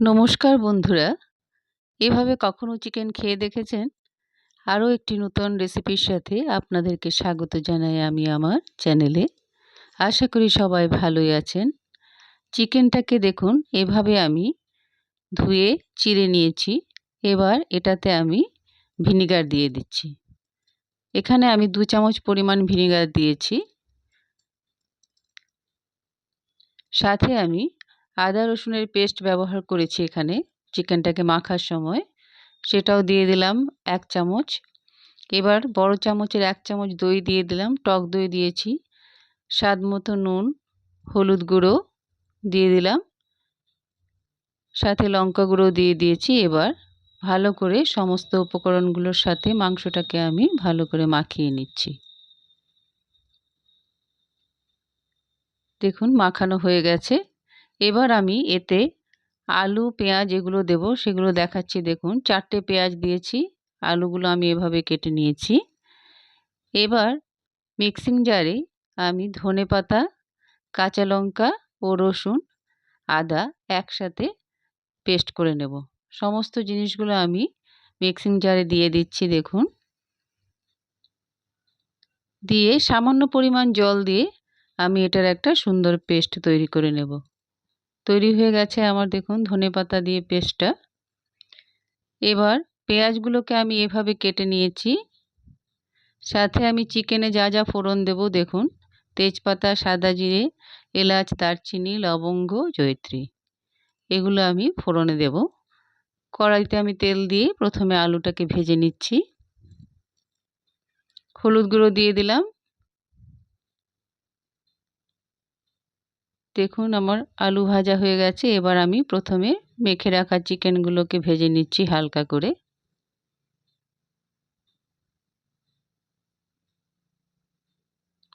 নমস্কার বন্ধুরা, এভাবে কখনো চিকেন খেয়ে দেখেছেন? আরও একটি নতুন রেসিপির সাথে আপনাদেরকে স্বাগত জানাই আমি আমার চ্যানেলে। আশা করি সবাই ভালোই আছেন। চিকেনটাকে দেখুন এভাবে আমি ধুয়ে চিড়ে নিয়েছি। এবার এটাতে আমি ভিনিগার দিয়ে দিচ্ছি। এখানে আমি 2 চামচ পরিমাণ ভিনিগার দিয়েছি। সাথে আমি আদা রসুনের পেস্ট ব্যবহার করেছি এখানে চিকেনটাকে মাখার সময়, সেটাও দিয়ে দিলাম 1 চামচ। এবার বড় চামচের 1 চামচ দই দিয়ে দিলাম, টক দই দিয়েছি। স্বাদ মতো নুন, হলুদ গুঁড়ো দিয়ে দিলাম, সাথে লঙ্কা গুঁড়ো দিয়ে দিয়েছি। এবার ভালো করে সমস্ত উপকরণগুলোর সাথে মাংসটাকে আমি ভালো করে মাখিয়ে নিচ্ছি। দেখুন মাখানো হয়ে গেছে। এবার আমি এতে আলু, পেঁয়াজ এগুলো দেব, সেগুলো দেখাচ্ছি। দেখুন 4টে পেঁয়াজ দিয়েছি, আলুগুলো আমি এভাবে কেটে নিয়েছি। এবার মিক্সিং জারে আমি ধনেপাতা, কাঁচা লঙ্কা ও রসুন, আদা একসাথে পেস্ট করে নেব। সমস্ত জিনিসগুলো আমি মিক্সিং জারে দিয়ে দিচ্ছি। দেখুন, দিয়ে সামান্য পরিমাণ জল দিয়ে আমি এটার একটা সুন্দর পেস্ট তৈরি করে নেব। তৈরি হয়ে গেছে আমার, দেখুন ধনেপাতা দিয়ে পেস্টটা। এবার পেঁয়াজগুলোকে আমি এভাবে কেটে নিয়েছি। সাথে আমি চিকেনে যা যা ফোড়ন দেব দেখুন, তেজপাতা, সাদা জিরে, এলাচ, দারচিনি, লবঙ্গ, জয়িত্রী এগুলো আমি ফোড়নে দেব। কড়াইতে আমি তেল দিয়ে প্রথমে আলুটাকে ভেজে নিচ্ছি। হলুদ গুঁড়ো দিয়ে দিলাম। দেখুন আমার আলু ভাজা হয়ে গেছে। এবার আমি প্রথমে মেখে রাখা চিকেনগুলোকে ভেজে নিচ্ছি হালকা করে।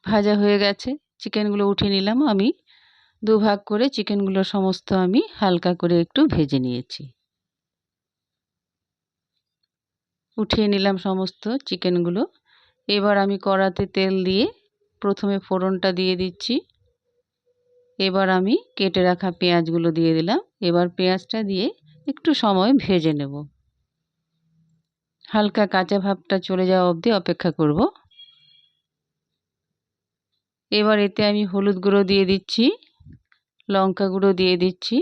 ভাজা হয়ে গেছে, চিকেনগুলো উঠিয়ে নিলাম। আমি দুভাগ করে চিকেনগুলো সমস্ত আমি হালকা করে একটু ভেজে নিয়েছি। উঠিয়ে নিলাম সমস্ত চিকেনগুলো। এবার আমি কড়াতে তেল দিয়ে প্রথমে ফোড়নটা দিয়ে দিচ্ছি। এবার আমি কেটে রাখা পেঁয়াজগুলো দিয়ে দিলাম। এবার পেঁয়াজটা দিয়ে একটু সময় ভেজে নেব। হালকা কাঁচা ভাবটা চলে যাওয়া অবধি অপেক্ষা করব। এবার এতে আমি হলুদ গুঁড়ো দিয়ে দিচ্ছি, লঙ্কা গুঁড়ো দিয়ে দিচ্ছি,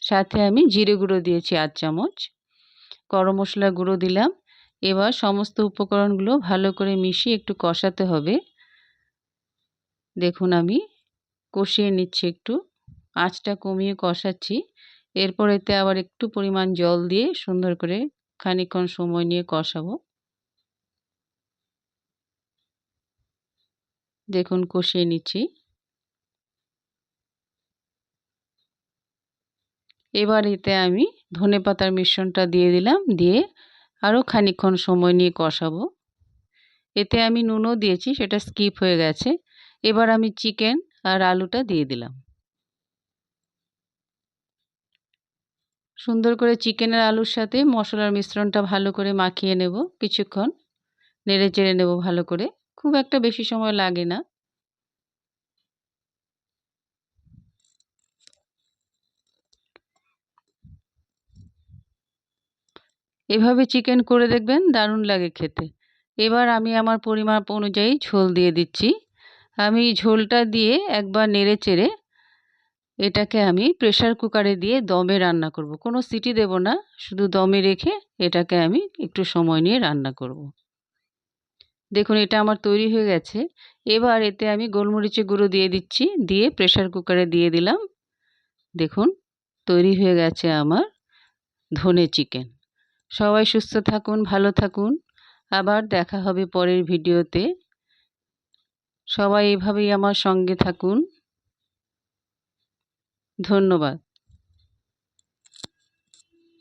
সাথে আমি জিরে গুঁড়ো দিয়েছি 8 চামচ, গরম মশলা গুঁড়ো দিলাম। এবার সমস্ত উপকরণগুলো ভালো করে মিশিয়ে একটু কষাতে হবে। দেখুন আমি কষিয়ে নিচ্ছি, একটু আঁচটা কমিয়ে কষাচ্ছি। এরপর এতে আবার একটু পরিমাণ জল দিয়ে সুন্দর করে খানিকক্ষণ সময় নিয়ে কষাবো। দেখুন কষিয়ে নিচ্ছি। এবার এতে আমি ধনেপাতার মিশ্রণটা দিয়ে দিলাম, দিয়ে আরও খানিকক্ষণ সময় নিয়ে কষাবো। এতে আমি নুনও দিয়েছি, সেটা স্কিপ হয়ে গেছে। এবার আমি চিকেন আর আলুটা দিয়ে দিলাম। সুন্দর করে চিকেন আর আলুর সাথে মশলার মিশ্রণটা ভালো করে মাখিয়ে নেব। কিছুক্ষণ নেড়ে চেড়ে নেব ভালো করে, খুব একটা বেশি সময় লাগে না। এভাবে চিকেন করে দেখবেন, দারুণ লাগে খেতে। এবার আমি আমার পরিমাপ অনুযায়ী ঝোল দিয়ে দিচ্ছি। আমি ঝোলটা দিয়ে একবার নেড়ে চেড়ে এটাকে আমি প্রেসার কুকারে দিয়ে দমে রান্না করব। কোনো সিটি দেব না, শুধু দমে রেখে এটাকে আমি একটু সময় নিয়ে রান্না করব। দেখুন এটা আমার তৈরি হয়ে গেছে। এবার এতে আমি গোলমরিচের গুঁড়ো দিয়ে দিচ্ছি, দিয়ে প্রেসার কুকারে দিয়ে দিলাম। দেখুন তৈরি হয়ে গেছে আমার ধনে চিকেন। সবাই সুস্থ থাকুন, ভালো থাকুন। আবার দেখা হবে পরের ভিডিওতে। সবাই এভাবেই আমার সঙ্গে থাকুন। ধন্যবাদ।